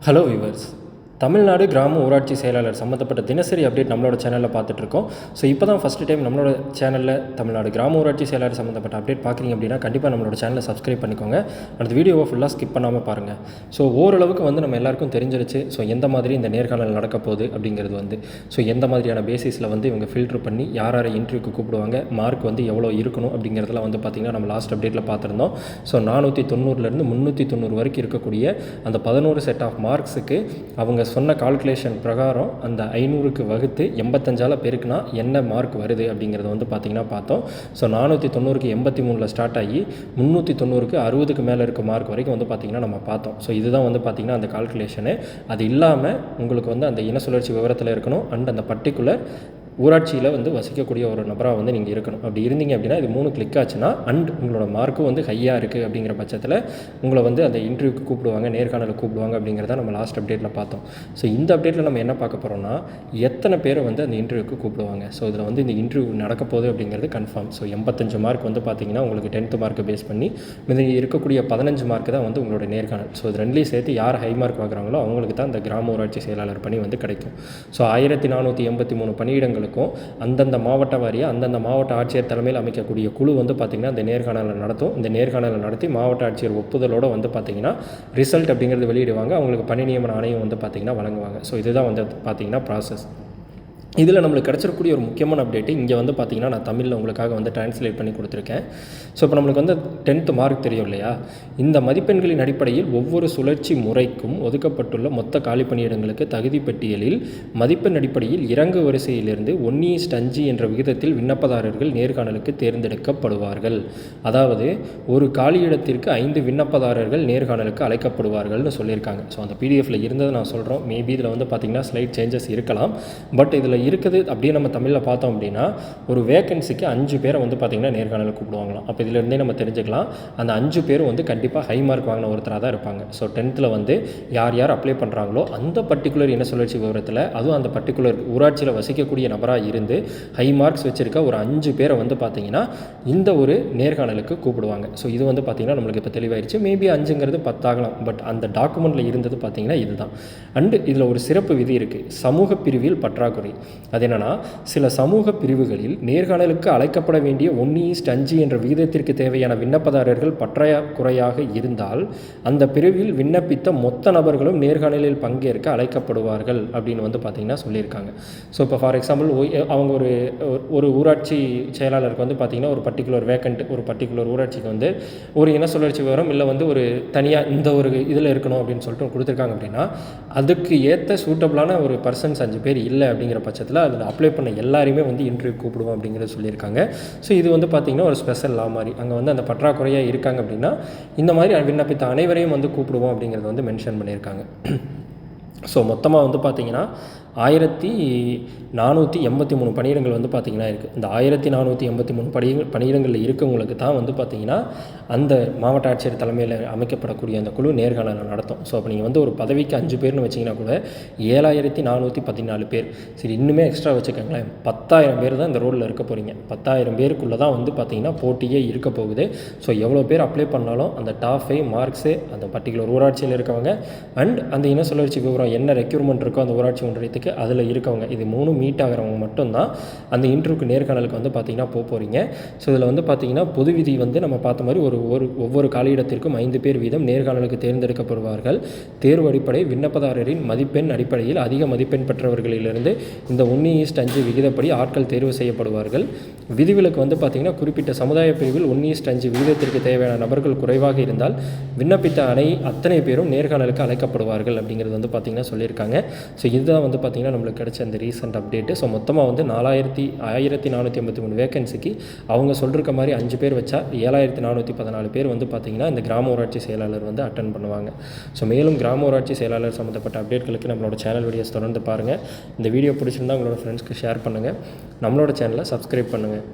Hello viewers, Tamil Nadu கிராம ஊராட்சி செயலாளர் சம்மந்தப்பட்ட தினசரி அப்டேட் நம்மளோட சேனலில் பார்த்துட்ருக்கோம். ஸோ இப்போ தான் ஃபஸ்ட்டு டைம் நம்மளோட சேனலில் தமிழ்நாடு கிராம ஊராட்சி செயலாளர் சம்மந்தப்பட்ட அப்டேட் பார்க்குறீங்க அப்படின்னா கண்டிப்பாக நம்மளோட சேனலை சப்ஸ்கிரைப் பண்ணிக்கோங்க. அடுத்த வீடியோவை ஃபுல்லாக ஸ்கிப் பண்ணாமல் பாருங்கள். ஸோ ஓரளவுக்கு நம்ம எல்லாருக்கும் தெரிஞ்சிருச்சு. ஸோ எந்த மாதிரி இந்த நேர்காணல் நடக்க போகுது அப்படிங்கிறது ஸோ எந்த மாதிரியான பேசிஸில் இவங்க ஃபில்ட்ரு பண்ணி யார் யாரை இன்டர்வியூக்கு கூப்பிடுவாங்க, மார்க் எவ்வளோ இருக்கணும் அப்படிங்கிறதுலாம் பார்த்திங்கன்னா நம்ம லாஸ்ட் அப்டேட்டில் பார்த்துருந்தோம். ஸோ 490 390 வரைக்கும் இருக்கக்கூடிய அந்த 11 செட் ஆஃப் மார்க்ஸுக்கு அவங்க சொன்ன கால்குலேஷன் பிரகாரம் அந்த 500க்கு வகுத்து 85ஆல் பெருக்குனா என்ன மார்க் வருது அப்படிங்கிறத பார்த்திங்கன்னா பார்த்தோம். ஸோ 490க்கு 83 ஸ்டார்ட் ஆகி 390க்கு 60க்கு மேலே இருக்க மார்க் வரைக்கும் பார்த்திங்கன்னா நம்ம பார்த்தோம். ஸோ இதுதான் பார்த்திங்கன்னா அந்த கால்குலேஷனு. அது இல்லாமல் உங்களுக்கு அந்த இன சுழற்சி விவரத்தில் இருக்கணும் அண்ட் அந்த பர்டிகுலர் ஊராட்சியில் வசிக்கக்கூடிய ஒரு நபராக நீங்கள் இருக்கணும். அப்படி இருந்தீங்க அப்படின்னா இது 3 கிளிக் ஆச்சுன்னா அண்ட் உங்களோட மார்க்கும் ஹையாக இருக்குது அப்படிங்கிற பட்சத்தில் உங்களை அந்த இன்டர்வியூக்கு கூப்பிடுவாங்க, நேர்காணலுக்கு கூப்பிடுவாங்க அப்படிங்கிறத நம்ம லாஸ்ட் அப்டேட்டில் பார்த்தோம். ஸோ இந்த அப்டேட்டில் நம்ம என்ன பார்க்க போகிறோம்னா எத்தனை பேரை அந்த இன்டர்வியூக்கு கூப்பிடுவாங்க. ஸோ இதில் இந்த இன்டர்வியூ நடக்க போகுது அப்படிங்கிறது கன்ஃபார்ம். ஸோ 85 மார்க் பார்த்திங்கன்னா உங்களுக்கு 10th மார்க்கை பேஸ் பண்ணி இருக்கக்கூடிய 15 மார்க் தான் உங்களோட நேர்காணல். ஸோ இது ரெண்டுலேயும் சேர்த்து யார் ஹை மார்க் வாங்குறாங்களோ அவங்களுக்கு தான் இந்த கிராம ஊராட்சி செயலாளர் பணி கிடைக்கும். ஸோ 1483 பணியிடங்களுக்கு அந்தந்த மாவட்ட வாரியாக அந்தந்த மாவட்ட ஆட்சியர் தலைமையில் அமைக்கக்கூடிய குழு பார்த்திங்கன்னா இந்த நேர்காணலை நடத்தும். இந்த நேர்காணலை நடத்தி மாவட்ட ஆட்சியர் ஒப்புதலோடு பார்த்திங்கன்னா ரிசல்ட் அப்படிங்கிறது வெளியிடுவாங்க. அவங்களுக்கு பணி நியமன ஆணையம் பார்த்திங்கன்னா வழங்குவாங்க. ஸோ இதுதான் பார்த்திங்கன்னா ப்ராசஸ். இதில் நம்மளுக்கு கிடச்சிருக்கக்கூடிய ஒரு முக்கியமான அப்டேட்டு இங்கே பார்த்திங்கன்னா நான் தமிழில் உங்களுக்காக ட்ரான்ஸ்லேட் பண்ணி கொடுத்துருக்கேன். ஸோ இப்போ நம்மளுக்கு 10th மார்க் தெரியும் இல்லையா, இந்த மதிப்பெண்களின் அடிப்படையில் ஒவ்வொரு சுழற்சி முறைக்கும் ஒதுக்கப்பட்டுள்ள மொத்த காலி பணியிடங்களுக்கு தகுதி பட்டியலில் மதிப்பெண் அடிப்படையில் இறங்கு வரிசையிலிருந்து 1:5 என்ற விகிதத்தில் விண்ணப்பதாரர்கள் நேர்காணலுக்கு தேர்ந்தெடுக்கப்படுவார்கள். அதாவது ஒரு காலியிடத்திற்கு 5 விண்ணப்பதாரர்கள் நேர்காணலுக்கு அழைக்கப்படுவார்கள்னு சொல்லியிருக்காங்க. ஸோ அந்த பிடிஎஃப்பில் இருந்ததை நான் சொல்கிறோம். மேபி இதில் பார்த்திங்கன்னா ஸ்லைட் சேஞ்சஸ் இருக்கலாம். பட் இதில் இருக்குது அப்படியே நம்ம தமிழில் பார்த்தோம் அப்படின்னா ஒரு வேக்கன்சிக்கு 5 பேரை பார்த்திங்கன்னா நேர்காணலுக்கு கூப்பிடுவாங்களாம். அப்போ இதிலிருந்தே நம்ம தெரிஞ்சுக்கலாம் அந்த 5 பேரும் கண்டிப்பாக ஹை மார்க் வாங்கின ஒருத்தராக தான் இருப்பாங்க. ஸோ 10th யார் யார் அப்ளை பண்ணுறாங்களோ அந்த பர்டிகுலர் இன சுழற்சி விவரத்தில் அதுவும் அந்த பர்டிகுலர் ஊராட்சியில் வசிக்கக்கூடிய நபராக இருந்து ஹை மார்க்ஸ் வச்சுருக்க ஒரு 5 பேரை பார்த்திங்கன்னா இந்த ஒரு நேர்காணலுக்கு கூப்பிடுவாங்க. ஸோ இது பார்த்திங்கன்னா நம்மளுக்கு இப்போ தெளிவாயிருச்சு. மேபி 5ங்கிறது 10 ஆகலாம். பட் அந்த டாக்குமெண்ட்டில் இருந்தது பார்த்திங்கன்னா இதுதான். அண்டு இதில் ஒரு சிறப்பு விதி இருக்குது, சமூக பிரிவில் பற்றாக்குறை. அது என்னென்னா, சில சமூக பிரிவுகளில் நேர்காணலுக்கு அழைக்கப்பட வேண்டிய 1:5 என்ற விகிதத்திற்கு தேவையான விண்ணப்பதாரர்கள் பற்றாக்குறையாக இருந்தால் அந்த பிரிவில் விண்ணப்பித்த மொத்த நபர்களும் நேர்காணலில் பங்கேற்க அழைக்கப்படுவார்கள் அப்படின்னு பார்த்திங்கன்னா சொல்லியிருக்காங்க. ஸோ இப்போ ஃபார் எக்ஸாம்பிள் அவங்க ஒரு ஊராட்சி செயலாளருக்கு பார்த்திங்கன்னா ஒரு பர்டிகுலர் வேக்கண்ட் ஒரு பர்டிகுலர் ஊராட்சிக்கு ஒரு இன சுழற்சி விவரம் இல்லை ஒரு தனியாக இந்த ஒரு இதில் இருக்கணும் அப்படின்னு சொல்லிட்டு கொடுத்துருக்காங்க அப்படின்னா அதுக்கு ஏற்ற சூட்டபிளான ஒரு பர்சன்ஸ் 5 பேர் இல்லை அப்படிங்கிற பட்சத்தில் அதில் அப்ளை பண்ண எல்லாரையுமே இன்டர்வியூ கூப்பிடுவோம் அப்படிங்கிறத சொல்லியிருக்காங்க. ஸோ இது பார்த்திங்கன்னா ஒரு ஸ்பெஷல் லா மாதிரி அங்கே அந்த பற்றாக்குறையாக இருக்காங்க அப்படின்னா இந்த மாதிரி விண்ணப்பித்த அனைவரையும் கூப்பிடுவோம் அப்படிங்கிறத மென்ஷன் பண்ணியிருக்காங்க. ஸோ மொத்தமாக பார்த்திங்கன்னா 1483 பணியிடங்கள் பார்த்திங்கன்னா இருக்குது. இந்த 1483 பணியிடங்களில் இருக்கவங்களுக்கு தான் பார்த்திங்கன்னா அந்த மாவட்ட ஆட்சியர் தலைமையில் அமைக்கப்படக்கூடிய அந்த குழு நேர்காணலை நடத்தும். ஸோ அப்போ நீங்கள் ஒரு பதவிக்கு 5 பேர்னு வச்சிங்கன்னா கூட 7414 பேர். சரி, இன்னுமே எக்ஸ்ட்ரா வச்சுக்கோங்களேன், 10,000 பேர் தான் இந்த ரோலில் இருக்க போகிறீங்க. 10,000 பேருக்குள்ளே தான் பார்த்திங்கன்னா போட்டியே இருக்க போகுது. ஸோ எவ்வளோ பேர் அப்ளை பண்ணாலும் அந்த டாப் 5 மார்க்ஸு அந்த பர்டிகுலர் ஊராட்சியில் இருக்கவங்க அண்ட் அந்த இன சுழற்சி விவரம் என்ன ரெக்யூர்மெண்ட் இருக்கோ அந்த ஊராட்சி ஒன்றியத்துக்கு அதில் இருக்கவங்க இது 3 மீட் ஆகிறவங்க மட்டும்தான் அந்த இன்டர்வியூக்கு நேர்காணலுக்கு பார்த்திங்கன்னா போகிறீங்க. ஸோ இதில் பார்த்திங்கன்னா பொது விதி நம்ம பார்த்த மாதிரி ஒவ்வொரு காலியிடத்திற்கும் 5 பேர் வீதம் நேர்காணலுக்கு தேர்ந்தெடுக்கப்படுவார்கள். தேர்வு அடிப்படை விண்ணப்பதாரரின் மதிப்பெண் அடிப்படையில் அதிக மதிப்பெண் பெற்றவர்களிலிருந்து இந்த 1:5 விகிதப்படி ஆட்கள் தேர்வு செய்யப்படுவார்கள். விதிவிலக்கு பார்த்திங்கன்னா குறிப்பிட்ட சமுதாய பிரிவில் 1:5 விகிதத்திற்கு தேவையான நபர்கள் குறைவாக இருந்தால் விண்ணப்பித்த அத்தனை பேரும் நேர்காணலுக்கு அழைக்கப்படுவார்கள் அப்படிங்கிறது பார்த்திங்கன்னா சொல்லியிருக்காங்க. ஸோ இதுதான் பார்த்திங்கன்னா நம்மளுக்கு கிடைச்ச அந்த ரீசெண்ட் அப்டேட்டு. ஸோ மொத்தமாக 1483 வேக்கன்சிக்கு அவங்க சொல்லிருக்க மாதிரி 5 பேர் வச்சா 7414 பேர் பார்த்திங்கன்னா இந்த கிராம ஊராட்சி செயலாளர் அட்டன் பண்ணுவாங்க. ஸோ மேலும் கிராம ஊராட்சி செயலாளர் சம்மந்தப்பட்ட அப்டேட்களுக்கு நம்மளோட சேனல் வீடியோஸ் தொடர்ந்து பாருங்கள். இந்த வீடியோ பிடிச்சிருந்தால் உங்களோட ஃப்ரெண்ட்ஸ்க்கு ஷேர் பண்ணுங்கள். நம்மளோட சேனலை சப்ஸ்கிரைப் பண்ணுங்கள்.